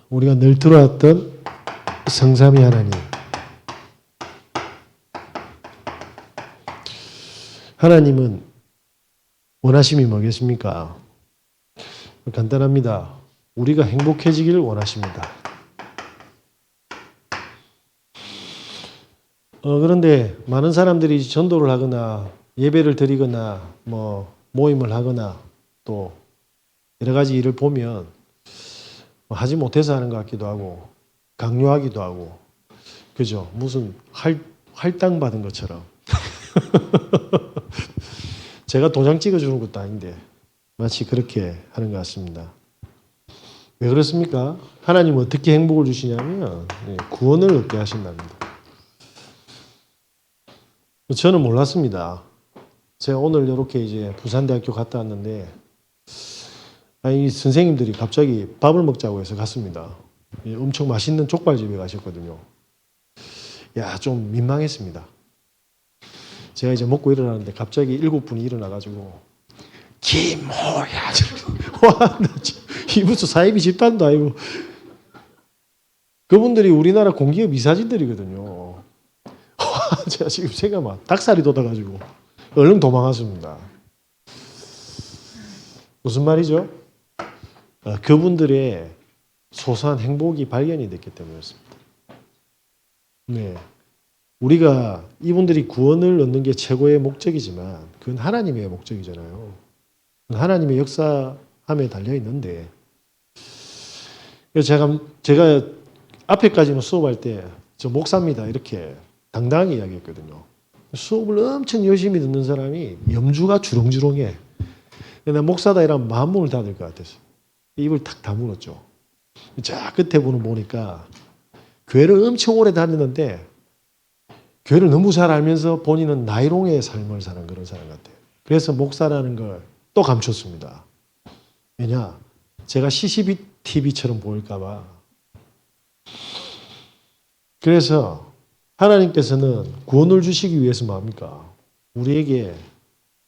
우리가 늘 들어왔던 성삼위 하나님. 하나님은 원하심이 뭐겠습니까? 간단합니다. 우리가 행복해지기를 원하십니다. 그런데 많은 사람들이 전도를 하거나 예배를 드리거나 모임을 하거나 또 여러 가지 일을 보면 하지 못해서 하는 것 같기도 하고 강요하기도 하고 그죠? 무슨 할당 받은 것처럼 제가 도장 찍어주는 것도 아닌데 마치 그렇게 하는 것 같습니다. 왜 그렇습니까? 하나님은 어떻게 행복을 주시냐면 구원을 얻게 하신답니다. 저는 몰랐습니다. 제가 오늘 이렇게 이제 부산대학교 갔다 왔는데 이 선생님들이 갑자기 밥을 먹자고 해서 갔습니다. 엄청 맛있는 족발집에 가셨거든요. 야, 좀 민망했습니다. 제가 이제 먹고 일어나는데 갑자기 7분이 일어나가지고 김호야 와, 이 무슨 사이비 집단도 아니고 그분들이 우리나라 공기업 이사진들이거든요. 제가 지금 생각만 닭살이 돋아가지고 얼른 도망갔습니다. 무슨 말이죠? 그분들의 소소한 행복이 발견이 됐기 때문이었습니다. 네, 우리가 이분들이 구원을 얻는 게 최고의 목적이지만 그건 하나님의 목적이잖아요. 하나님의 역사함에 달려 있는데 제가 앞에까지는 수업할 때 저 목사입니다 이렇게 당당하게 이야기했거든요. 수업을 엄청 열심히 듣는 사람이 염주가 주렁주렁해. 나 목사다 이러면 마음문을 닫을 것 같았어요. 입을 탁 다물었죠. 자 끝에 분을 보니까 교회를 엄청 오래 다녔는데 교회를 너무 잘 알면서 본인은 나이롱의 삶을 사는 그런 사람 같아요. 그래서 목사라는 걸 또 감췄습니다. 왜냐? 제가 CCTV처럼 보일까 봐. 그래서 하나님께서는 구원을 주시기 위해서 뭐합니까? 우리에게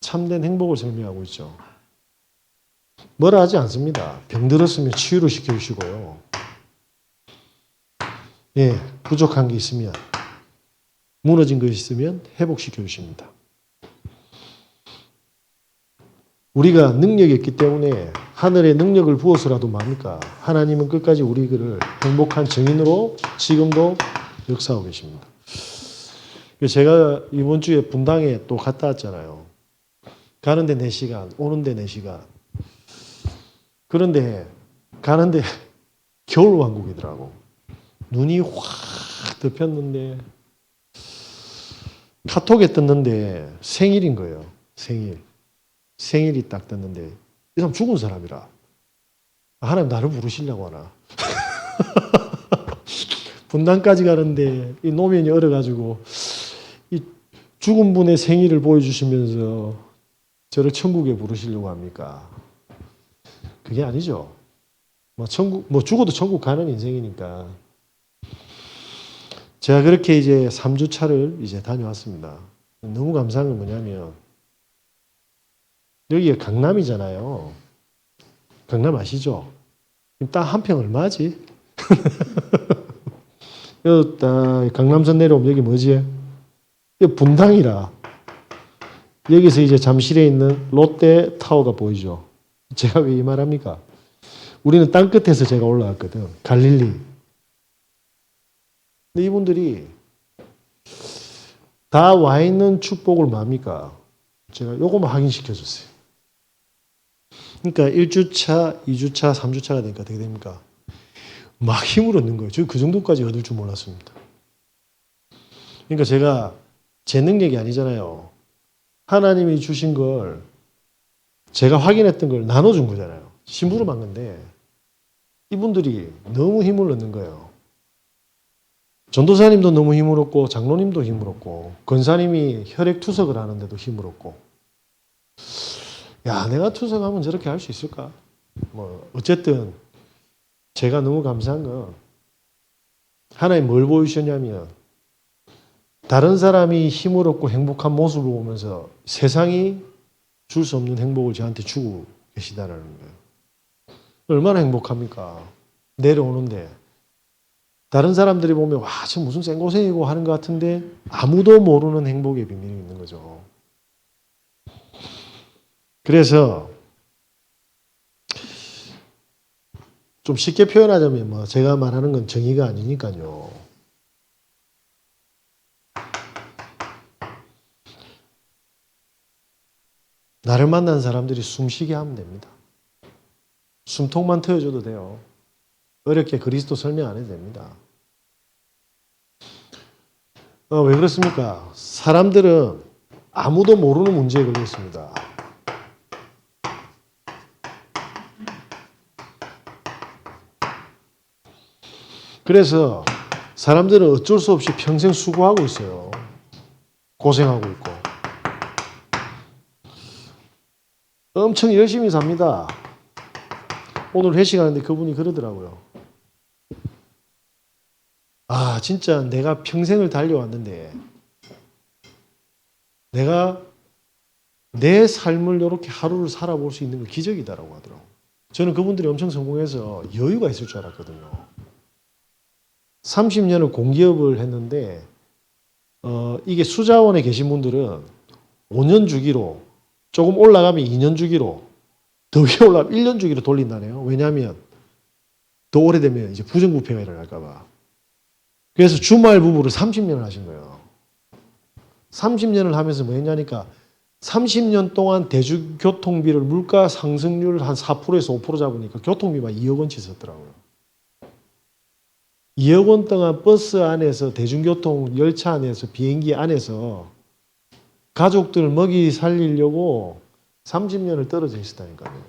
참된 행복을 설명하고 있죠. 뭐라 하지 않습니다. 병들었으면 치유를 시켜주시고요. 예, 부족한 게 있으면 무너진 것이 있으면 회복시켜 주십니다. 우리가 능력이 있기 때문에 하늘의 능력을 부어서라도 뭡니까? 하나님은 끝까지 우리를 행복한 증인으로 지금도 역사하고 계십니다. 제가 이번 주에 분당에 또 갔다 왔잖아요. 가는데 4시간, 오는데 4시간. 그런데 가는데 겨울왕국이더라고. 눈이 확 덮였는데 카톡에 떴는데 생일인 거예요. 생일이 딱 떴는데 이 사람 죽은 사람이라 하나님 나를 부르시려고 하나. 분당까지 가는데 이 노면이 얼어가지고 이 죽은 분의 생일을 보여주시면서 저를 천국에 부르시려고 합니까? 그게 아니죠. 죽어도 천국 가는 인생이니까. 제가 그렇게 이제 3주 차를 이제 다녀왔습니다. 너무 감사한 건 뭐냐면 여기가 강남이잖아요. 강남 아시죠? 땅 한 평 얼마지? 강남선 내려오면 여기 뭐지? 여기 분당이라. 여기서 이제 잠실에 있는 롯데 타워가 보이죠? 제가 왜 이 말합니까? 우리는 땅 끝에서 제가 올라왔거든. 갈릴리. 근데 이분들이 다 와 있는 축복을 뭡니까? 제가 요거만 확인시켜줬어요. 그러니까 1주차, 2주차, 3주차가 되니까 어떻게 됩니까? 막 힘을 얻는 거예요. 저 그 정도까지 얻을 줄 몰랐습니다. 그러니까 제가 제 능력이 아니잖아요. 하나님이 주신 걸 제가 확인했던 걸 나눠준 거잖아요. 심부름한 건데 이분들이 너무 힘을 얻는 거예요. 전도사님도 너무 힘을 얻고 장로님도 힘을 얻고 권사님이 혈액 투석을 하는데도 힘을 얻고 야 내가 투석하면 저렇게 할 수 있을까? 어쨌든 제가 너무 감사한 건 하나님 뭘 보여주셨냐면 다른 사람이 힘을 얻고 행복한 모습을 보면서 세상이 줄 수 없는 행복을 저한테 주고 계시다는 거예요. 얼마나 행복합니까? 내려오는데 다른 사람들이 보면 와, 저 무슨 생고생이고 하는 것 같은데 아무도 모르는 행복의 비밀이 있는 거죠. 그래서 좀 쉽게 표현하자면 뭐 제가 말하는 건 정의가 아니니까요. 나를 만난 사람들이 숨쉬게 하면 됩니다. 숨통만 트여줘도 돼요. 어렵게 그리스도 설명 안 해도 됩니다. 왜 그렇습니까? 사람들은 아무도 모르는 문제에 걸려 있습니다. 그래서 사람들은 어쩔 수 없이 평생 수고하고 있어요. 고생하고 있고. 엄청 열심히 삽니다. 오늘 회식하는데 그분이 그러더라고요. 아, 진짜 내가 평생을 달려왔는데 내가 내 삶을 이렇게 하루를 살아볼 수 있는 건 기적이다라고 하더라고요. 저는 그분들이 엄청 성공해서 여유가 있을 줄 알았거든요. 30년을 공기업을 했는데 이게 수자원에 계신 분들은 5년 주기로 조금 올라가면 2년 주기로 더 위에 올라가면 1년 주기로 돌린다네요. 왜냐하면 더 오래되면 이제 부정부패가 일어날까 봐. 그래서 주말 부부를 30년을 하신 거예요. 30년을 하면서 뭐 했냐니까 30년 동안 대중교통비를 물가 상승률 한 4%에서 5% 잡으니까 교통비만 2억 원치 썼더라고요. 2억 원 동안 버스 안에서 대중교통 열차 안에서 비행기 안에서 가족들 먹이 살리려고 30년을 떨어져 있었다니까요.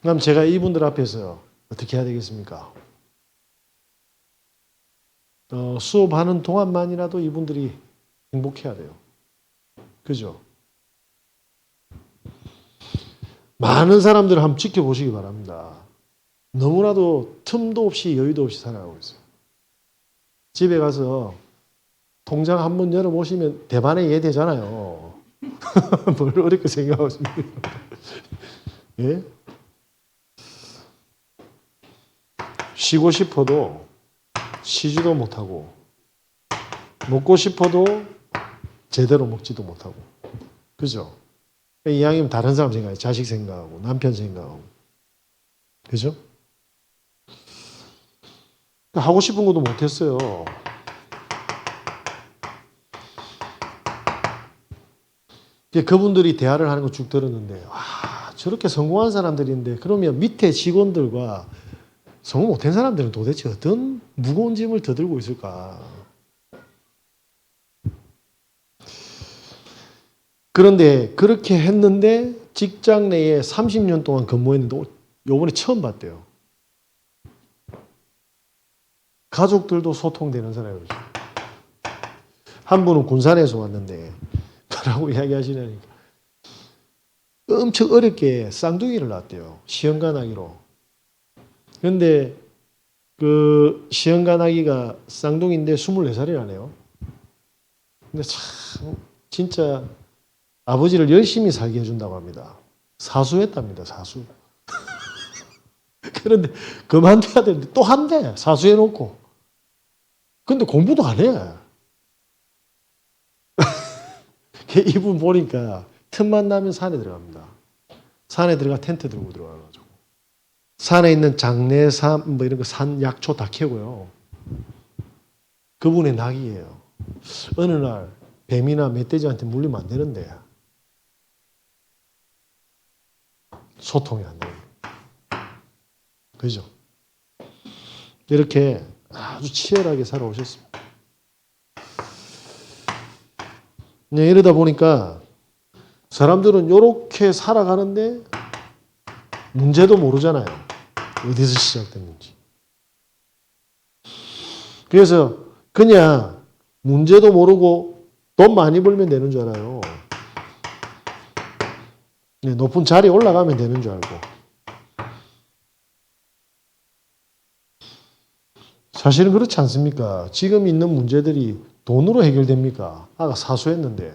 그럼 제가 이분들 앞에서 어떻게 해야 되겠습니까? 수업하는 동안만이라도 이분들이 행복해야 돼요. 그죠? 많은 사람들을 한번 지켜보시기 바랍니다. 너무나도 틈도 없이 여유도 없이 살아가고 있어요. 집에 가서 통장 한번 열어보시면 대반에 이해되잖아요. 뭘 어렵게 생각하고 있습니까? 예? 쉬고 싶어도 쉬지도 못하고 먹고 싶어도 제대로 먹지도 못하고 그죠? 이왕이면 다른 사람 생각하고 자식 생각하고 남편 생각하고 그죠? 하고 싶은 것도 못했어요. 그분들이 대화를 하는 거 쭉 들었는데 와, 저렇게 성공한 사람들인데 그러면 밑에 직원들과 성공 못한 사람들은 도대체 어떤 무거운 짐을 더 들고 있을까? 그런데 그렇게 했는데 직장 내에 30년 동안 근무했는데 요번에 처음 봤대요. 가족들도 소통되는 사람이죠. 한 분은 군산에서 왔는데 뭐라고 이야기하시냐니까 엄청 어렵게 쌍둥이를 낳았대요. 시험관하기로. 그런데 그 시험관하기가 쌍둥이인데 24살이라네요. 근데 참 진짜 아버지를 열심히 살게 해준다고 합니다. 사수했답니다. 사수. 그런데 그만둬야 되는데 또 한대. 사수해놓고. 근데 공부도 안 해. 이분 보니까 틈만 나면 산에 들어갑니다. 산에 들어가 텐트 들고 들어가가지고. 산에 있는 장내삼 뭐 이런 거 산 약초 다 캐고요. 그분의 낙이에요. 어느 날 뱀이나 멧돼지한테 물리면 안 되는데 소통이 안 돼요. 그죠? 이렇게 아주 치열하게 살아오셨습니다. 네, 이러다 보니까 사람들은 이렇게 살아가는데 문제도 모르잖아요. 어디서 시작됐는지. 그래서 그냥 문제도 모르고 돈 많이 벌면 되는 줄 알아요. 네, 높은 자리에 올라가면 되는 줄 알고. 사실은 그렇지 않습니까? 지금 있는 문제들이 돈으로 해결됩니까? 아까 사수했는데.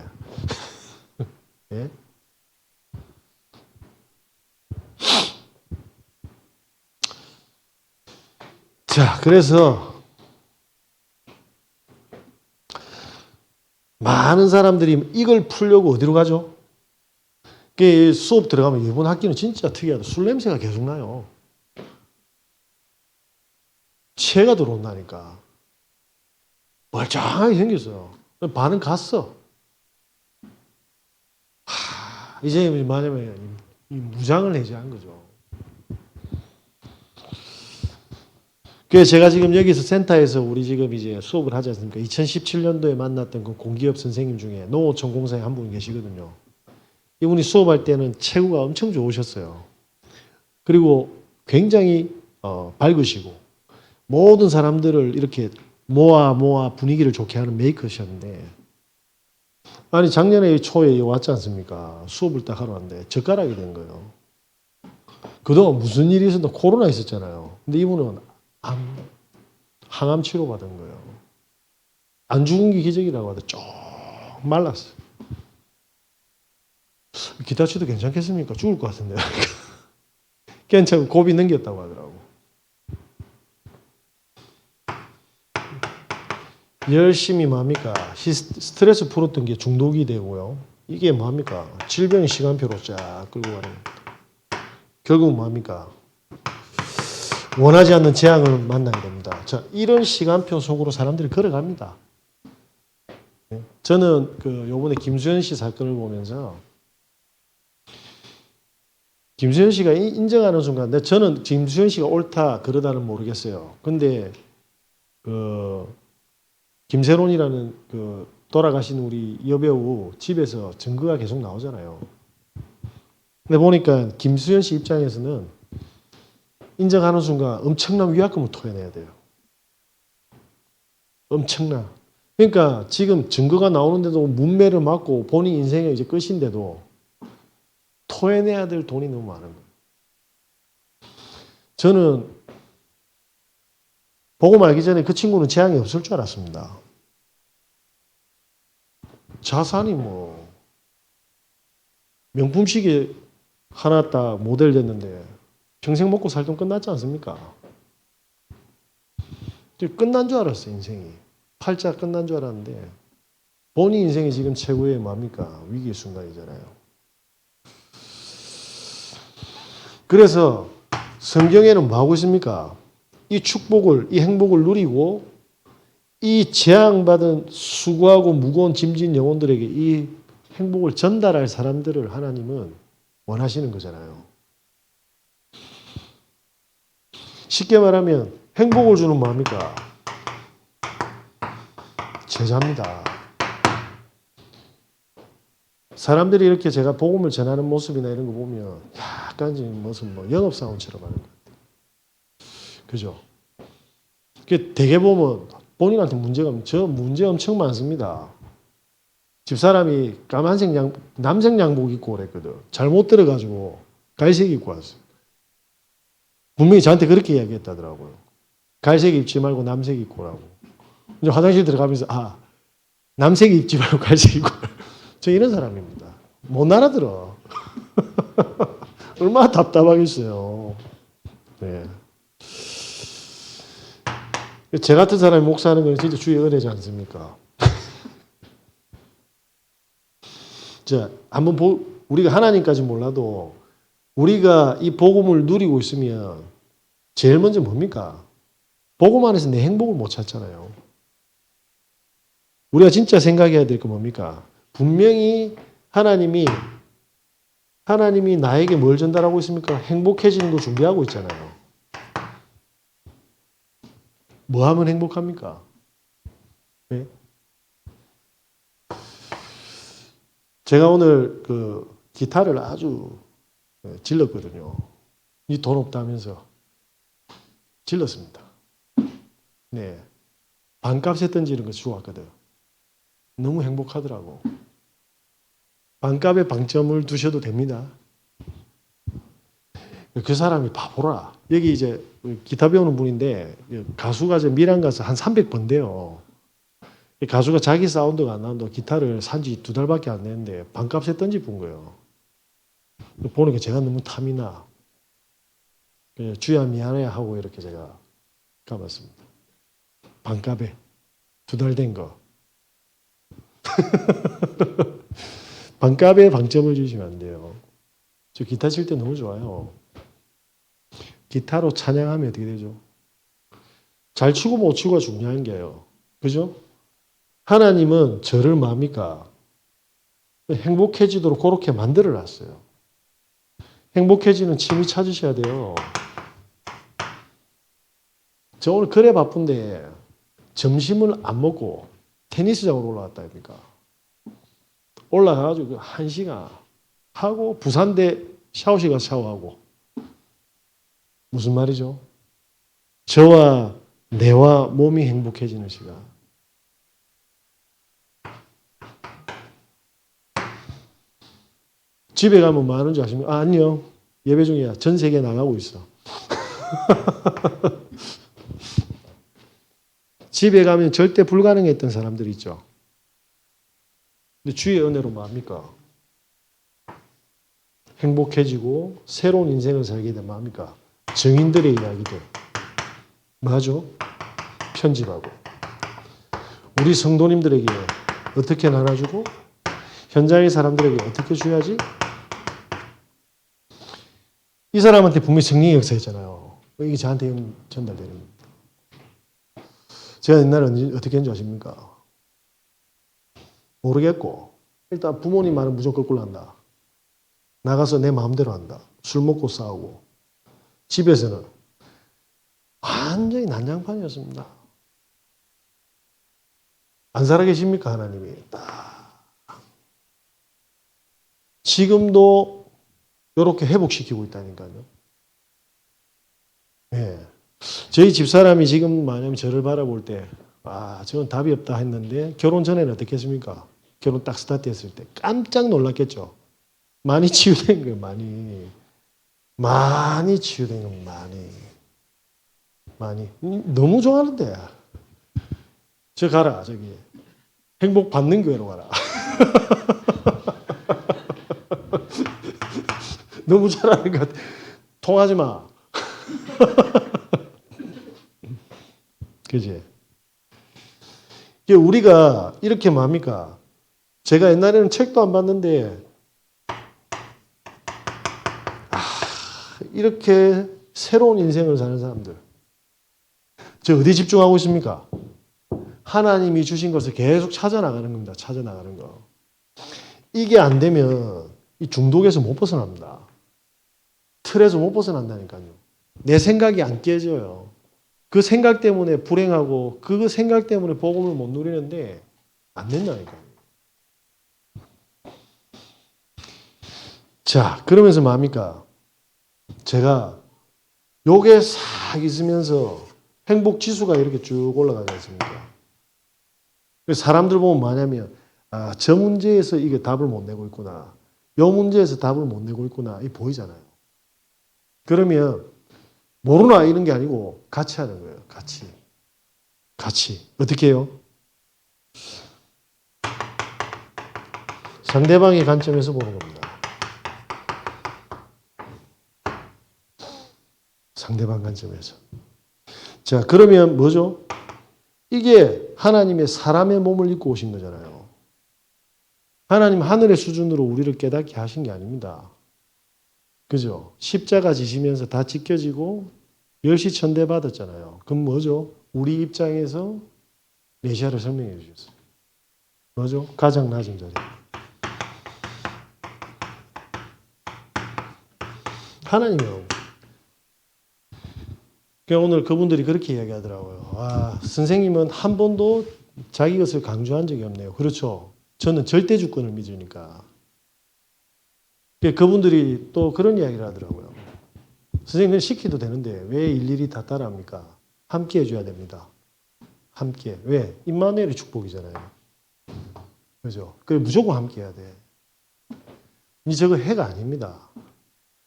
예? 자, 그래서 많은 사람들이 이걸 풀려고 어디로 가죠? 그 수업 들어가면 이번 학기는 진짜 특이하다. 술 냄새가 계속 나요. 체가 들어온다니까. 멀쩡하게 생겼어요. 반은 갔어. 이제 뭐냐면 무장을 해제한 거죠. 그래서 제가 지금 여기서 센터에서 우리 지금 이제 수업을 하지 않습니까? 2017년도에 만났던 그 공기업 선생님 중에 농어촌 공사에 한 분 계시거든요. 이분이 수업할 때는 체구가 엄청 좋으셨어요. 그리고 굉장히 밝으시고 모든 사람들을 이렇게 모아 분위기를 좋게 하는 메이커셨는데 아니 작년에 초에 왔지 않습니까? 수업을 딱 하러 왔는데 젓가락이 된 거예요. 그동안 무슨 일이 있었나 코로나 있었잖아요. 근데 이분은 항암 치료 받은 거예요. 안 죽은 게 기적이라고 하더라고요. 쭉 말랐어요. 기타 치도 괜찮겠습니까? 죽을 것 같은데. 괜찮고 고비 넘겼다고 하더라고. 열심히 뭡니까? 스트레스 풀었던 게 중독이 되고요. 이게 뭡니까? 질병의 시간표로 쫙 끌고 가는 겁니다. 결국 뭡니까? 원하지 않는 재앙을 만나게 됩니다. 자, 이런 시간표 속으로 사람들이 걸어갑니다. 저는 요번에 김수현 씨 사건을 보면서 김수현 씨가 인정하는 순간, 저는 김수현 씨가 옳다 그러다는 모르겠어요. 근데 김세론이라는 돌아가신 우리 여배우 집에서 증거가 계속 나오잖아요. 근데 보니까 김수현 씨 입장에서는 인정하는 순간 엄청난 위약금을 토해내야 돼요. 엄청난. 그러니까 지금 증거가 나오는데도 문매를 맞고 본인 인생의 이제 끝인데도 토해내야 될 돈이 너무 많은 거예요. 저는 보고 말기 전에 그 친구는 재앙이 없을 줄 알았습니다. 자산이 뭐 명품 시계 하나 딱 모델 됐는데 평생 먹고 살던 끝났지 않습니까? 끝난 줄 알았어요, 인생이. 팔자 끝난 줄 알았는데 본인 인생이 지금 최고의 뭡니까? 위기의 순간이잖아요. 그래서 성경에는 뭐 하고 있습니까? 이 축복을, 이 행복을 누리고 이 재앙받은 수고하고 무거운 짐진 영혼들에게 이 행복을 전달할 사람들을 하나님은 원하시는 거잖아요. 쉽게 말하면 행복을 주는 뭡니까? 제자입니다. 사람들이 이렇게 제가 복음을 전하는 모습이나 이런 거 보면 약간 무슨 영업사원처럼 하는 것 같아요. 그죠? 되게 보면 본인한테 저 문제 엄청 많습니다. 집사람이 남색 양복 입고 그랬거든. 잘못 들어가지고 갈색 입고 왔어요. 분명히 저한테 그렇게 이야기했다더라고요. 갈색 입지 말고 남색 입고 오라고. 이제 화장실 들어가면서 남색 입지 말고 갈색 입고 저 이런 사람입니다. 못 알아들어. 얼마나 답답하겠어요. 네. 제 같은 사람이 목사하는 건 진짜 주의 은혜지 않습니까? 자, 우리가 하나님까지 몰라도 우리가 이 복음을 누리고 있으면 제일 먼저 뭡니까? 복음 안에서 내 행복을 못 찾잖아요. 우리가 진짜 생각해야 될 건 뭡니까? 분명히 하나님이 나에게 뭘 전달하고 있습니까? 행복해지는 거 준비하고 있잖아요. 뭐 하면 행복합니까? 네? 제가 오늘 기타를 아주 질렀거든요. 이 돈 없다면서 질렀습니다. 네. 반값에 던지는 거 좋았거든. 너무 행복하더라고. 반값에 방점을 두셔도 됩니다. 그 사람이 바보라. 여기 이제 기타 배우는 분인데 가수가 이제 미란 가서 한 300번대요. 가수가 자기 사운드가 안 나온다고 기타를 산지 2달밖에 안 됐는데 반값에 던져본 거예요. 보니까 제가 너무 탐이 나. 주야 미안해 하고 이렇게 제가 가봤습니다. 반값에 2달 된 거. 반값에 방점을 주시면 안 돼요. 저 기타 칠 때 너무 좋아요. 기타로 찬양하면 어떻게 되죠? 잘 치고 못 치고가 중요한 게요. 그죠? 하나님은 저를 뭡니까? 행복해지도록 그렇게 만들어 놨어요. 행복해지는 취미 찾으셔야 돼요. 저 오늘 그래 바쁜데 점심을 안 먹고 테니스장으로 올라갔다 합니까? 올라가가지고 1시간 하고 부산대 샤워실 가서 샤워하고. 무슨 말이죠? 저와 뇌와 몸이 행복해지는 시간. 집에 가면 뭐 하는 줄 아십니까? 안녕. 예배 중이야. 전 세계에 나가고 있어. 집에 가면 절대 불가능했던 사람들이 있죠. 근데 주의 은혜로 뭐합니까? 행복해지고 새로운 인생을 살게 되면 뭐합니까? 증인들의 이야기들. 뭐하죠? 편집하고. 우리 성도님들에게 어떻게 나눠주고 현장의 사람들에게 어떻게 줘야지? 이 사람한테 분명히 승리의 역사였잖아요. 이게 저한테 전달되는 겁니다. 제가 옛날에 어떻게 했는지 아십니까? 모르겠고 일단 부모님 말은 무조건 거꾸로 한다. 나가서 내 마음대로 한다. 술 먹고 싸우고. 집에서는 완전히 난장판이었습니다. 안 살아계십니까 하나님이? 지금도 이렇게 회복시키고 있다니까요. 네. 저희 집사람이 지금 만약에 저를 바라볼 때 저건 답이 없다 했는데 결혼 전에는 어떻게 했습니까? 결혼 딱 스타트 했을 때 깜짝 놀랐겠죠. 많이 치유된 거예요. 많이 치유된 거예요. 많이 너무 좋아하는데 저 가라 저기 행복 받는 교회로 가라. 너무 잘하는 것 같아. 통하지 마. 그지? 우리가 이렇게 뭡니까? 제가 옛날에는 책도 안 봤는데 이렇게 새로운 인생을 사는 사람들. 저 어디 집중하고 있습니까? 하나님이 주신 것을 계속 찾아나가는 겁니다. 찾아나가는 거. 이게 안 되면 이 중독에서 못 벗어납니다. 틀에서 못 벗어난다니까요. 내 생각이 안 깨져요. 그 생각 때문에 불행하고 그 생각 때문에 복음을 못 누리는데 안 된다니까요. 자, 그러면서 뭡니까? 제가 요게 싹 있으면서 행복 지수가 이렇게 쭉 올라가지 않습니까? 사람들 보면 뭐냐면 저 문제에서 이게 답을 못 내고 있구나. 요 문제에서 답을 못 내고 있구나. 이 보이잖아요. 그러면 모르나 이런 게 아니고 같이 하는 거예요. 같이. 어떻게 해요? 상대방의 관점에서 보는 겁니다. 상대방 관점에서. 자, 그러면 뭐죠? 이게 하나님의 사람의 몸을 입고 오신 거잖아요. 하나님 하늘의 수준으로 우리를 깨닫게 하신 게 아닙니다. 그죠? 십자가 지시면서 다 지켜지고 멸시천대 받았잖아요. 그럼 뭐죠? 우리 입장에서 메시아를 설명해 주셨어요. 뭐죠? 가장 낮은 자리. 하나님이요. 오늘 그분들이 그렇게 이야기하더라고요. 선생님은 한 번도 자기 것을 강조한 적이 없네요. 그렇죠. 저는 절대주권을 믿으니까. 그분들이 또 그런 이야기를 하더라고요. 선생님은 시켜도 되는데 왜 일일이 다 따라합니까? 함께 해줘야 됩니다. 함께. 왜? 임마누엘의 축복이잖아요. 그죠? 그래 무조건 함께 해야 돼. 저거 해가 아닙니다.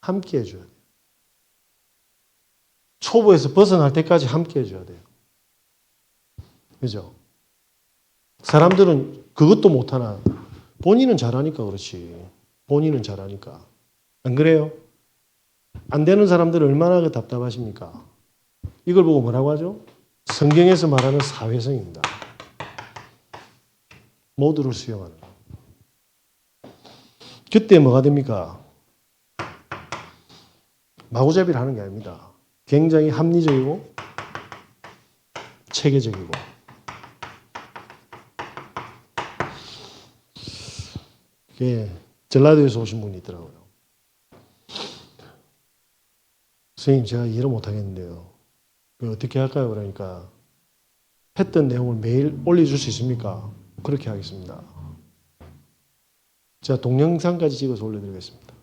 함께 해줘야 돼. 초보에서 벗어날 때까지 함께 해줘야 돼요. 그죠? 사람들은 그것도 못하나. 본인은 잘하니까 그렇지. 본인은 잘하니까. 안 그래요? 안 되는 사람들은 얼마나 답답하십니까? 이걸 보고 뭐라고 하죠? 성경에서 말하는 사회성입니다. 모두를 수용하는. 그때 뭐가 됩니까? 마구잡이를 하는 게 아닙니다. 굉장히 합리적이고 체계적이고. 예, 전라도에서 오신 분이 있더라고요. 선생님, 제가 이해를 못하겠는데요. 어떻게 할까요? 그러니까 했던 내용을 매일 올려줄 수 있습니까? 그렇게 하겠습니다. 제가 동영상까지 찍어서 올려드리겠습니다.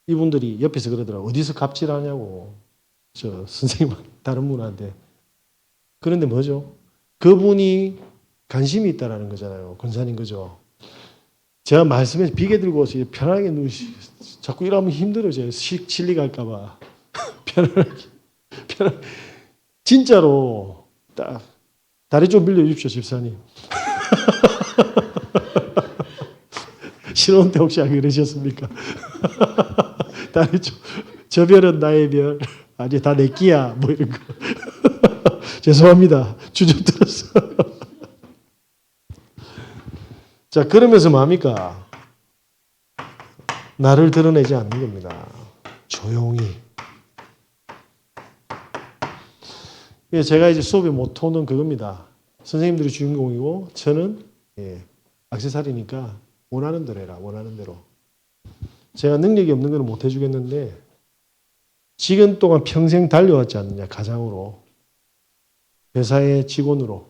이분들이 옆에서 그러더라고요. 어디서 갑질하냐고. 저 선생님, 다른 분한테. 그런데 뭐죠? 그분이 관심이 있다라는 거잖아요. 권사님, 그죠? 제가 말씀해서 비계 들고 편하게 자꾸 이러면 힘들어요. 제가 실리 갈까봐. 편하게. 진짜로 딱 다리 좀 빌려주십시오, 집사님. 신혼 때 혹시 안 그러셨습니까? 다리 좀, 저 별은 나의 별, 아니 다 내 끼야, 뭐 이런 거. 죄송합니다. 주접 들었어. 자, 그러면서 뭡니까? 나를 드러내지 않는 겁니다. 조용히. 제가 이제 수업의 모토는 그겁니다. 선생님들이 주인공이고 저는 액세서리니까 원하는 대로 해라. 원하는 대로. 제가 능력이 없는 건 못 해주겠는데 지금 동안 평생 달려왔지 않느냐. 가장으로. 회사의 직원으로.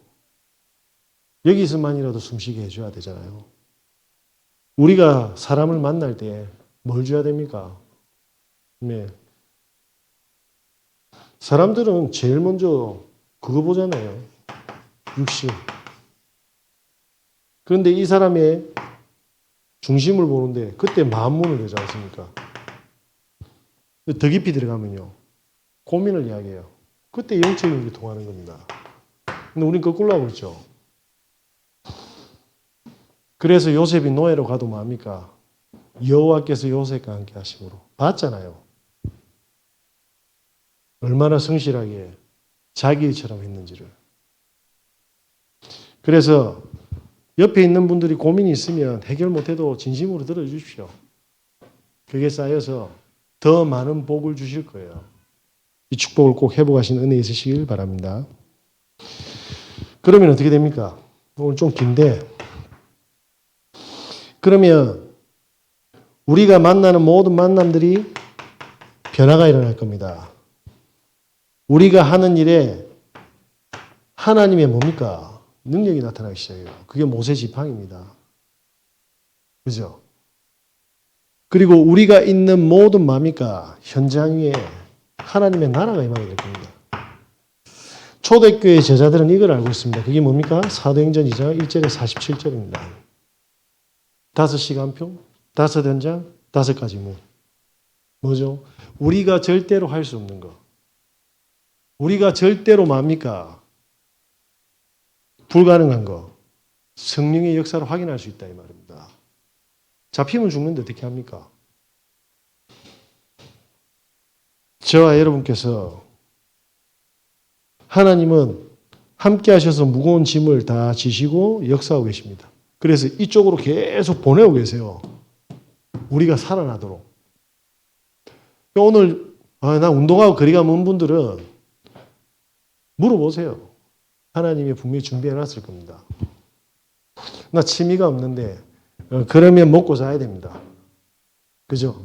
여기서만이라도 숨쉬게 해줘야 되잖아요. 우리가 사람을 만날 때 뭘 줘야 됩니까? 네. 사람들은 제일 먼저 그거 보잖아요. 육신. 그런데 이 사람의 중심을 보는데 그때 마음문을 열지 않습니까? 더 깊이 들어가면요. 고민을 이야기해요. 그때 영적인 게 통하는 겁니다. 근데 우린 거꾸로 하고 있죠. 그래서 요셉이 노예로 가도 뭡니까? 여호와께서 요셉과 함께 하심으로. 봤잖아요. 얼마나 성실하게 자기 일처럼 했는지를. 그래서 옆에 있는 분들이 고민이 있으면 해결 못해도 진심으로 들어주십시오. 그게 쌓여서 더 많은 복을 주실 거예요. 이 축복을 꼭 회복하시는 은혜 있으시길 바랍니다. 그러면 어떻게 됩니까? 오늘 좀 긴데 그러면 우리가 만나는 모든 만남들이 변화가 일어날 겁니다. 우리가 하는 일에 하나님의 뭡니까? 능력이 나타나기 시작해요. 그게 모세 지팡이입니다. 그죠? 그리고 우리가 있는 모든 뭡니까? 현장 위에 하나님의 나라가 임하게 될 겁니다. 초대교회 제자들은 이걸 알고 있습니다. 그게 뭡니까? 사도행전 2장 1절에 47절입니다. 5시간표, 5현장, 5가지 문. 뭐죠? 우리가 절대로 할 수 없는 거. 우리가 절대로 뭡니까? 불가능한 거. 성령의 역사를 확인할 수 있다 이 말입니다. 잡히면 죽는데 어떻게 합니까? 저와 여러분께서 하나님은 함께 하셔서 무거운 짐을 다 지시고 역사하고 계십니다. 그래서 이쪽으로 계속 보내고 계세요. 우리가 살아나도록. 오늘 나 운동하고 거리가 먼 분들은 물어보세요. 하나님이 분명히 준비해놨을 겁니다. 나 취미가 없는데 그러면 먹고 자야 됩니다. 그죠?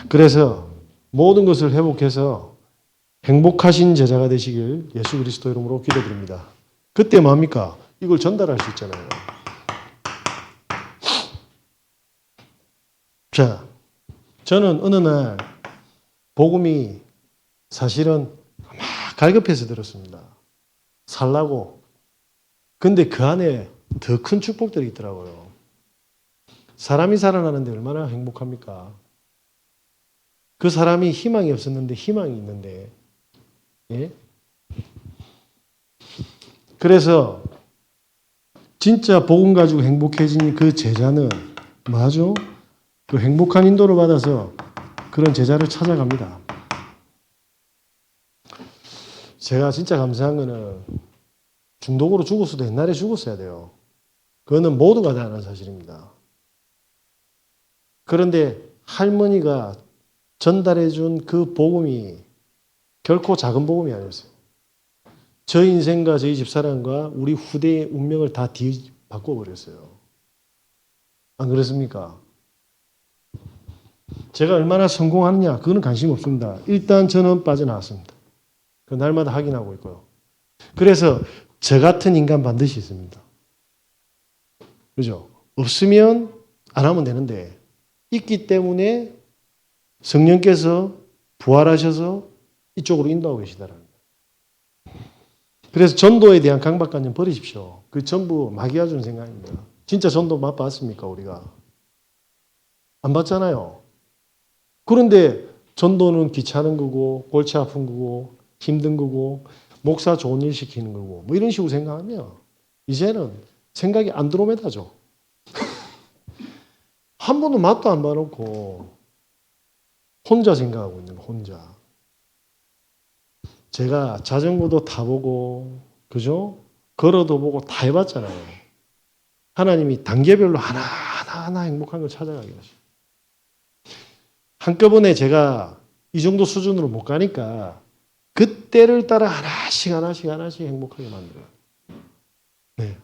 그래서 모든 것을 회복해서 행복하신 제자가 되시길 예수 그리스도 이름으로 기도드립니다. 그때 뭡니까? 이걸 전달할 수 있잖아요. 자, 저는 어느 날 복음이 사실은 막 갈급해서 들었습니다. 살라고. 근데 그 안에 더 큰 축복들이 있더라고요. 사람이 살아나는데 얼마나 행복합니까? 그 사람이 희망이 없었는데 희망이 있는데. 예? 그래서 진짜 복음 가지고 행복해진 그 제자는 뭐죠? 그 행복한 인도를 받아서 그런 제자를 찾아갑니다. 제가 진짜 감사한 거는 중독으로 죽었어도 옛날에 죽었어야 돼요. 그거는 모두가 다 아는 사실입니다. 그런데 할머니가 전달해 준 그 복음이 결코 작은 복음이 아니었어요. 저희 인생과 저희 집사람과 우리 후대의 운명을 다 바꿔버렸어요. 안 그렇습니까? 제가 얼마나 성공하느냐 그거는 관심 없습니다. 일단 저는 빠져나왔습니다. 그 날마다 확인하고 있고요. 그래서 저 같은 인간 반드시 있습니다. 그죠? 없으면 안 하면 되는데 있기 때문에 성령께서 부활하셔서 이쪽으로 인도하고 계시다라는 거예요. 그래서 전도에 대한 강박관념 버리십시오. 그 전부 마귀가 준 생각입니다. 진짜 전도 맛봤습니까 우리가? 안 봤잖아요. 그런데 전도는 귀찮은 거고 골치 아픈 거고 힘든 거고 목사 좋은 일 시키는 거고 뭐 이런 식으로 생각하면 이제는 생각이 안드로메다죠. 한 번도 맛도 안 봐놓고 혼자 생각하고 있는 거 혼자. 제가 자전거도 타보고 그죠? 걸어도 보고 다 해봤잖아요. 하나님이 단계별로 하나하나 행복한 걸 찾아가게 하시죠. 한꺼번에 제가 이 정도 수준으로 못 가니까 그때를 따라 하나씩 행복하게 만들어요. 네.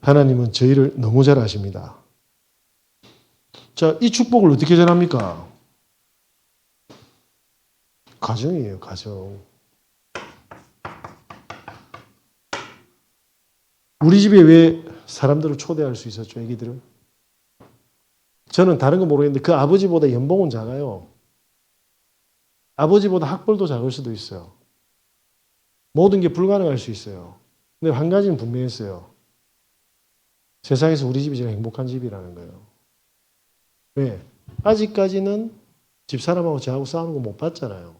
하나님은 저희를 너무 잘 아십니다. 자, 이 축복을 어떻게 전합니까? 가정이에요, 가정. 우리 집에 왜 사람들을 초대할 수 있었죠, 애기들을? 저는 다른 거 모르겠는데 그 아버지보다 연봉은 작아요. 아버지보다 학벌도 작을 수도 있어요. 모든 게 불가능할 수 있어요. 근데 한 가지는 분명했어요. 세상에서 우리 집이 제일 행복한 집이라는 거예요. 왜? 아직까지는 집사람하고 저하고 싸우는 거 못 봤잖아요.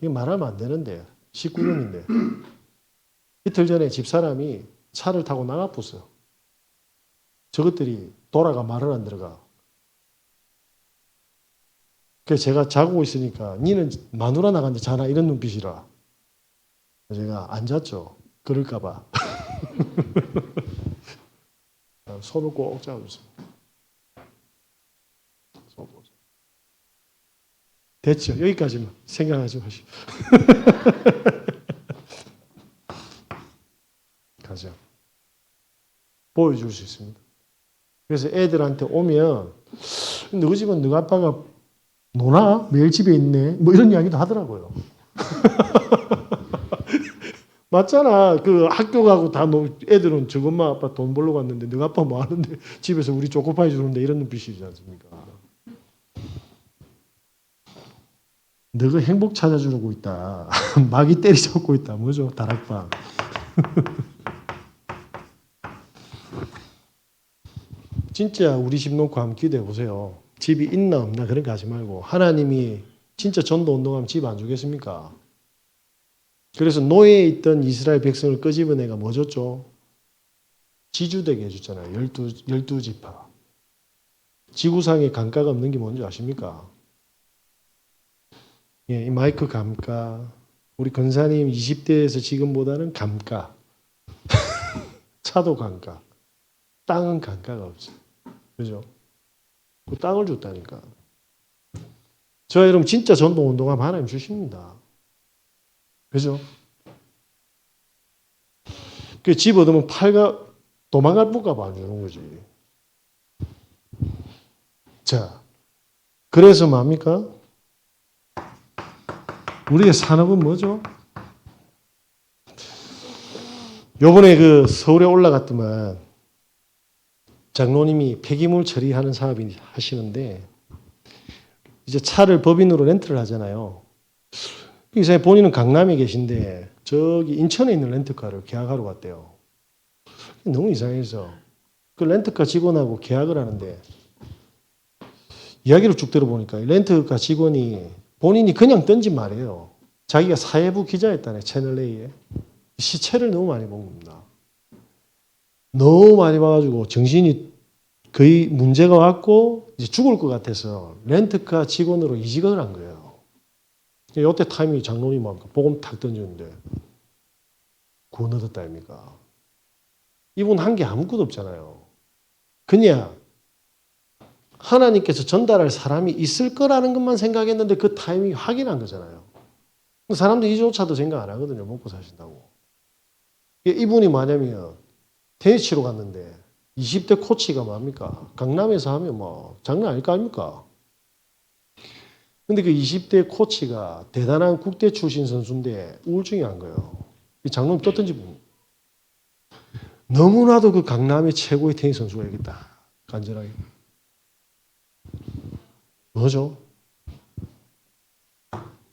이거 말하면 안 되는데 19금인데 이틀 전에 집사람이 차를 타고 나가pus어요. 저것들이 돌아가 말을 안 들어가. 그래서 제가 자고 있으니까 니는 마누라 나간데 자나 이런 눈빛이라 제가 안 잤죠. 그럴까 봐. 손을 꼭 잡아줬어요. 됐죠. 여기까지만 생각하지 마시고. 가죠. 보여줄 수 있습니다. 그래서 애들한테 오면 너희 집은 너희 아빠가 노나? 매일 집에 있네? 뭐 이런 이야기도 하더라고요. 맞잖아. 그 학교 가고 다 애들은 저엄마 아빠 돈 벌러 갔는데 너희 아빠 뭐 하는데 집에서 우리 초코파이 주는데 이런 눈빛이지 않습니까? 너가 행복 찾아주려고 있다. 마귀 때리잡고 있다. 뭐죠? 다락방. 진짜 우리 집 놓고 한번 기도해 보세요. 집이 있나 없나 그런 거 하지 말고 하나님이 진짜 전도 운동하면 집 안 주겠습니까? 그래서 노예에 있던 이스라엘 백성을 끄집어내가 뭐 줬죠? 지주되게 해줬잖아요. 12지파. 지구상에 감가가 없는 게 뭔지 아십니까? 예, 이 마이크 감가. 우리 권사님 20대에서 지금보다는 감가. 차도 감가. 땅은 감가가 없어요. 그죠? 그 땅을 줬다니까. 저 여러분 진짜 전도 운동하면 하나님 주십니다. 그죠? 그 집 얻으면 도망갈 뿔까봐 안 주는 거지. 자, 그래서 뭡니까? 우리의 산업은 뭐죠? 요번에 그 서울에 올라갔더만 장로님이 폐기물 처리하는 사업이 하시는데 이제 차를 법인으로 렌트를 하잖아요. 이제 본인은 강남에 계신데 저기 인천에 있는 렌트카를 계약하러 갔대요. 너무 이상해서 그 렌트카 직원하고 계약을 하는데 이야기를 쭉 들어보니까 렌트카 직원이 본인이 그냥 던진 말이에요. 자기가 사회부 기자였다네, 채널A에. 시체를 너무 많이 본 겁니다. 너무 많이 봐가지고 정신이 거의 문제가 왔고 이제 죽을 것 같아서 렌트카 직원으로 이직을 한 거예요. 이때 타이밍이 장로님 막 복음 탁 던졌는데 구원 얻었다 아닙니까? 이분 한 게 아무것도 없잖아요. 그냥 하나님께서 전달할 사람이 있을 거라는 것만 생각했는데 그 타이밍이 확인한 거잖아요. 사람들 이조차도 생각 안 하거든요. 먹고 사신다고. 이분이 뭐냐면 테니스 치러 갔는데 20대 코치가 뭡니까? 강남에서 하면 뭐 장난 아닐 거 아닙니까? 근데 그 20대 코치가 대단한 국대 출신 선수인데 우울증이 한 거예요. 이 장롱 떴던지 분. 너무나도 그 강남의 최고의 테니스 선수가 여기있다. 간절하게. 뭐죠?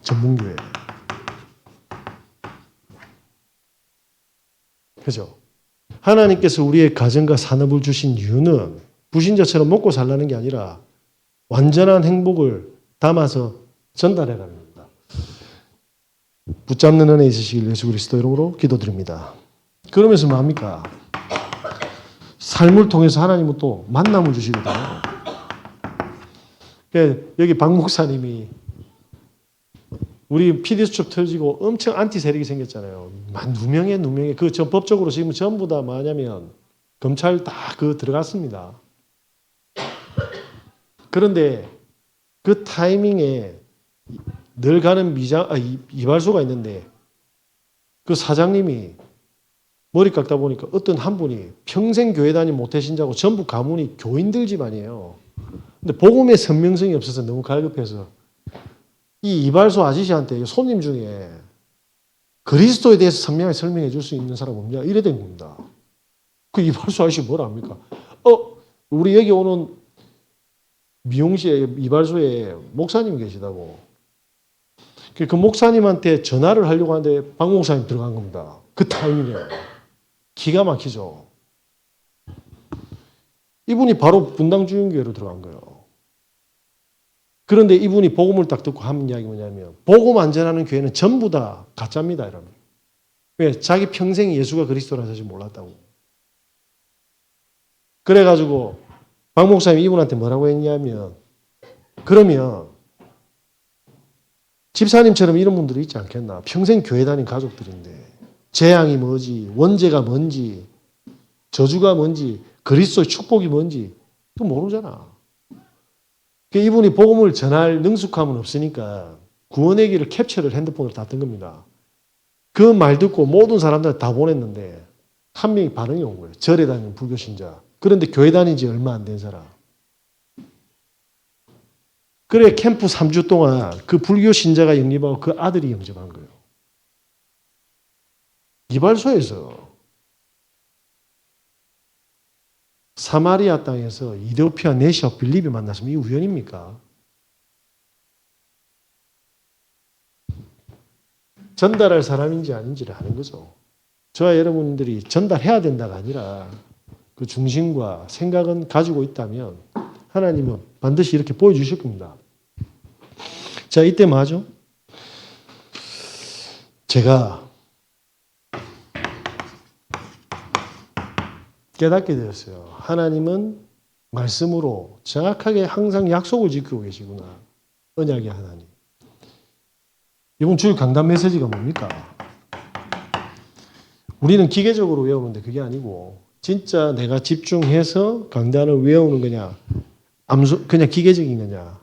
전문교회. 그죠? 하나님께서 우리의 가정과 산업을 주신 이유는 부신자처럼 먹고 살라는 게 아니라 완전한 행복을 담아서 전달해라는 겁니다. 붙잡는 은혜 있으시길 예수 그리스도 이름으로 기도드립니다. 그러면서 뭡니까? 삶을 통해서 하나님은 또 만남을 주시거든요. 여기 박 목사님이 우리 PD수첩 터지고 엄청 안티 세력이 생겼잖아요. 누명에 그 법적으로 지금 전부 다 뭐냐면 검찰 다 들어갔습니다. 그런데 그 타이밍에 늘 가는 이발소가 있는데 그 사장님이 머리 깎다 보니까 어떤 한 분이 평생 교회 다닌 모태신자고 전부 가문이 교인들 집안이에요. 근데 복음의 선명성이 없어서 너무 갈급해서 이 이발소 아저씨한테 손님 중에 그리스도에 대해서 선명하게 설명해 줄 수 있는 사람 없냐? 이래 된 겁니다. 그 이발소 아저씨 뭐라 합니까? 우리 여기 오는 미용실에 이발소에 목사님이 계시다고. 그 목사님한테 전화를 하려고 하는데 박 목사님 들어간 겁니다. 그 타이밍에. 기가 막히죠. 이분이 바로 분당주인교회로 들어간 거예요. 그런데 이분이 복음을 딱 듣고 한 이야기 뭐냐면 복음 안 전하는 교회는 전부 다 가짜입니다. 이러면. 왜? 자기 평생 예수가 그리스도라는 사실 몰랐다고. 그래가지고 박 목사님이 이분한테 뭐라고 했냐면 그러면 집사님처럼 이런 분들이 있지 않겠나. 평생 교회 다닌 가족들인데 재앙이 뭐지, 원죄가 뭔지, 저주가 뭔지, 그리스도의 축복이 뭔지 또 모르잖아. 이분이 복음을 전할 능숙함은 없으니까 구원의 길을 캡처를 핸드폰으로 다 뜬 겁니다. 그 말 듣고 모든 사람들 다 보냈는데 한 명이 반응이 온 거예요. 절에 다니는 불교 신자. 그런데 교회 다닌 지 얼마 안 된 사람. 그래 캠프 3주 동안 그 불교 신자가 영접하고 그 아들이 영접한 거예요. 이발소에서 사마리아 땅에서 이디오피아 내시와 빌립이 만났으면 이 우연입니까? 전달할 사람인지 아닌지를 아는 거죠. 저와 여러분들이 전달해야 된다가 아니라 그 중심과 생각은 가지고 있다면 하나님은 반드시 이렇게 보여주실 겁니다. 자, 이때 뭐죠? 제가 깨닫게 되었어요. 하나님은 말씀으로 정확하게 항상 약속을 지키고 계시구나. 언약의 하나님. 이번 주일 강단 메시지가 뭡니까? 우리는 기계적으로 외우는데 그게 아니고 진짜 내가 집중해서 강단을 외우는 거냐 그냥 기계적인 거냐.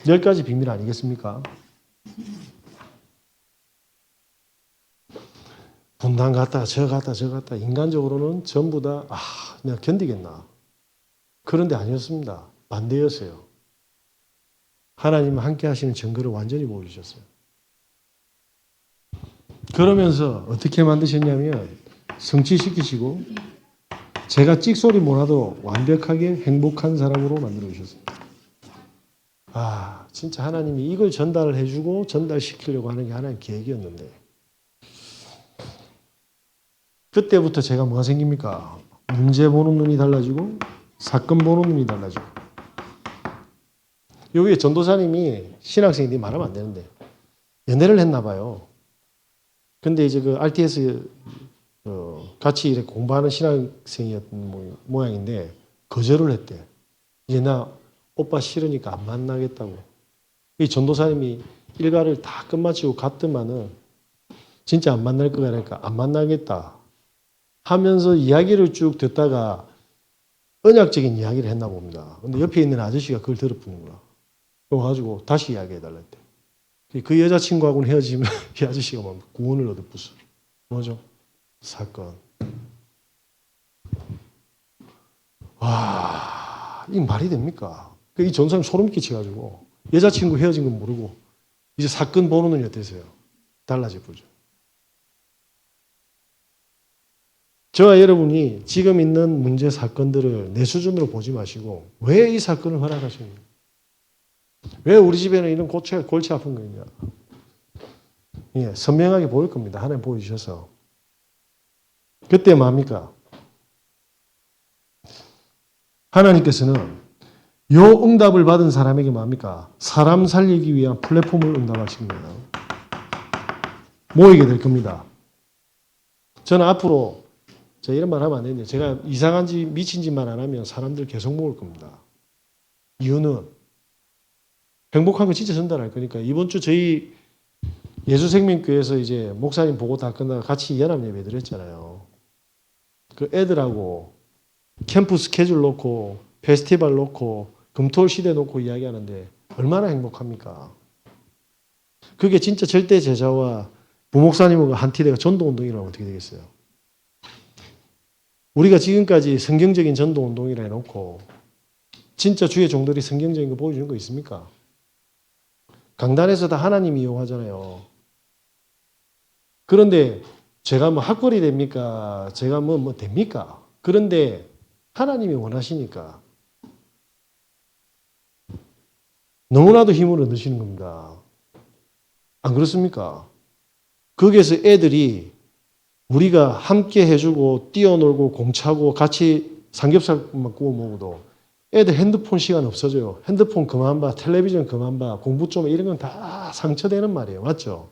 10가지 비밀 아니겠습니까? 분당 갔다 저 갔다 인간적으로는 전부 다 내가 견디겠나. 그런데 아니었습니다. 반대였어요. 하나님은 함께 하시는 증거를 완전히 보여주셨어요. 그러면서 어떻게 만드셨냐면 성취시키시고 제가 찍소리 못하도 완벽하게 행복한 사람으로 만들어주셨어요. 진짜 하나님이 이걸 전달을 해주고 전달시키려고 하는 게 하나님의 계획이었는데 그때부터 제가 뭐가 생깁니까? 문제 보는 눈이 달라지고 사건 보는 눈이 달라지고 여기에 전도사님이 신학생인데 말하면 안 되는데 연애를 했나 봐요. 근데 이제 그 RTS 같이 이렇게 공부하는 신학생이었던 모양인데 거절을 했대. 이제 나 오빠 싫으니까 안 만나겠다고. 이 전도사님이 일가를 다 끝마치고 갔더만은 진짜 안 만날 거가 아니까 안 만나겠다 하면서 이야기를 쭉 듣다가 언약적인 이야기를 했나 봅니다. 근데 옆에 있는 아저씨가 그걸 들어보는 거야. 그래가지고 다시 이야기해달랬대. 그 여자친구하고는 헤어지면 이 아저씨가 막 구원을 얻어부수. 뭐죠? 사건. 와, 이 말이 됩니까? 이 전사님 소름 끼쳐가지고 여자친구 헤어진 건 모르고 이제 사건 보는 눈이 어떠세요? 달라져 보죠. 저와 여러분이 지금 있는 문제 사건들을 내 수준으로 보지 마시고 왜 이 사건을 허락하십니까? 왜 우리 집에는 이런 골치 아픈 거냐? 예, 선명하게 보일 겁니다. 하나님 보여주셔서. 그때 뭡니까? 하나님께서는 요 응답을 받은 사람에게 뭡니까? 사람 살리기 위한 플랫폼을 응답하신 거예요. 모이게 될 겁니다. 저는 앞으로 제가 이런 말 하면 안 되는데 제가 이상한 짓, 미친 짓만 안 하면 사람들 계속 모을 겁니다. 이유는 행복한 거 진짜 전달할 거니까 이번 주 저희 예수생명교회에서 이제 목사님 보고 다 끝나고 같이 연합 예배 드렸잖아요. 그 애들하고 캠프 스케줄 놓고 페스티벌 놓고 금토일 시대 놓고 이야기하는데 얼마나 행복합니까? 그게 진짜 절대 제자와 부목사님과 한티대가 전도운동이라면 어떻게 되겠어요? 우리가 지금까지 성경적인 전도운동이라 해놓고 진짜 주의 종들이 성경적인 거 보여주는 거 있습니까? 강단에서 다 하나님이 이용하잖아요. 그런데 제가 뭐 학벌이 됩니까? 제가 뭐 됩니까? 그런데 하나님이 원하시니까 너무나도 힘을 얻으시는 겁니다. 안 그렇습니까? 거기에서 애들이 우리가 함께 해주고 뛰어놀고 공차고 같이 삼겹살만 구워 먹어도 애들 핸드폰 시간 없어져요. 핸드폰 그만 봐. 텔레비전 그만 봐. 공부 좀 이런 건 다 상처되는 말이에요. 맞죠?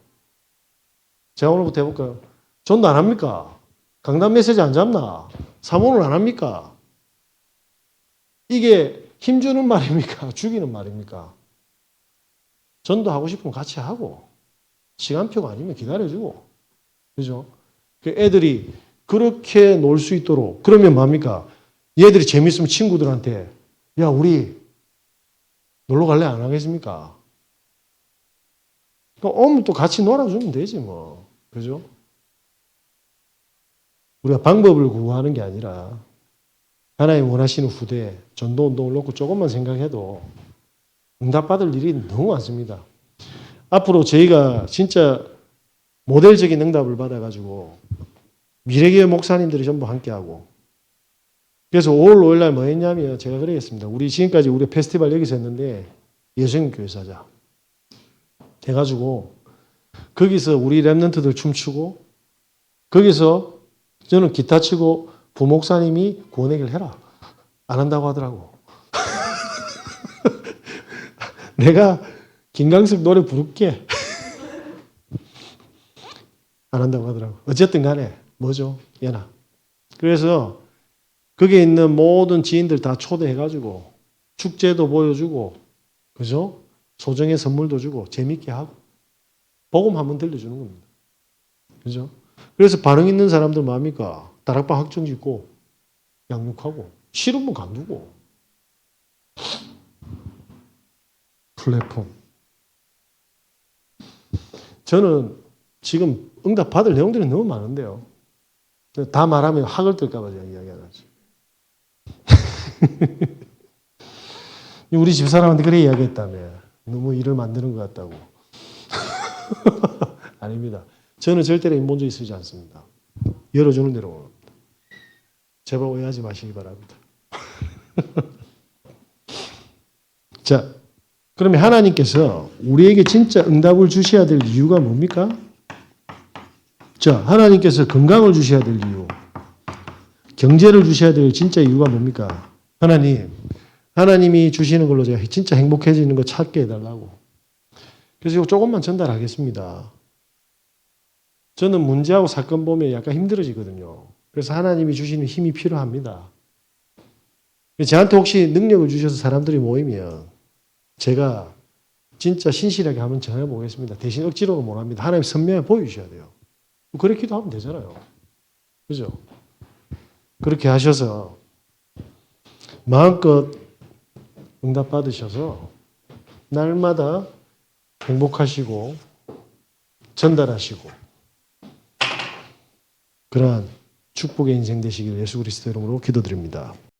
제가 오늘부터 해볼까요? 전도 안 합니까? 강단 메시지 안 잡나? 사모를 안 합니까? 이게 힘주는 말입니까? 죽이는 말입니까? 전도하고 싶으면 같이 하고 시간표가 아니면 기다려주고 그죠? 애들이 그렇게 놀 수 있도록 그러면 뭡니까? 얘들이 재밌으면 친구들한테 야 우리 놀러 갈래 안 하겠습니까? 오면 또 같이 놀아주면 되지 뭐 그죠? 우리가 방법을 구하는 게 아니라 하나님 원하시는 후대 전도운동을 놓고 조금만 생각해도 응답받을 일이 너무 많습니다. 앞으로 저희가 진짜 모델적인 응답을 받아가지고 미래교회 목사님들이 전부 함께하고 그래서 5월 5일 날 뭐 했냐면 제가 그러겠습니다. 우리 지금까지 우리 페스티벌 여기서 했는데 예수님교회에서 하자. 해가지고 거기서 우리 랩런트들 춤추고 거기서 저는 기타 치고 부목사님이 구원 얘기를 해라. 안 한다고 하더라고. 내가 김강석 노래 부를게. 안 한다고 하더라고. 어쨌든 간에 뭐죠? 얘나. 그래서 거기에 있는 모든 지인들 다 초대해가지고 축제도 보여주고 그죠? 소정의 선물도 주고 재밌게 하고 복음 한번 들려주는 겁니다. 그죠? 그래서 반응 있는 사람들 뭡니까? 다락방 확정 짓고 양육하고 싫으면 간두고 플랫폼. 저는 지금 응답 받을 내용들이 너무 많은데요. 다 말하면 학을 뜰까봐 제가 이야기 안 하죠. 우리 집사람한테 그래 이야기했다며. 너무 일을 만드는 것 같다고. 아닙니다. 저는 절대로 인본주의 쓰지 않습니다. 열어주는 대로 옵니다. 제발 오해하지 마시기 바랍니다. 자, 그러면 하나님께서 우리에게 진짜 응답을 주셔야 될 이유가 뭡니까? 자, 하나님께서 건강을 주셔야 될 이유, 경제를 주셔야 될 진짜 이유가 뭡니까? 하나님이 주시는 걸로 제가 진짜 행복해지는 거 찾게 해달라고. 그래서 이거 조금만 전달하겠습니다. 저는 문제하고 사건 보면 약간 힘들어지거든요. 그래서 하나님이 주시는 힘이 필요합니다. 저한테 혹시 능력을 주셔서 사람들이 모이면 제가 진짜 신실하게 한번 전해 보겠습니다. 대신 억지로는 못 합니다. 하나님 선명하게 보여주셔야 돼요. 그렇게도 하면 되잖아요. 그죠? 그렇게 하셔서 마음껏 응답 받으셔서 날마다 행복하시고 전달하시고 그러한 축복의 인생 되시길 예수 그리스도 이름으로 기도드립니다.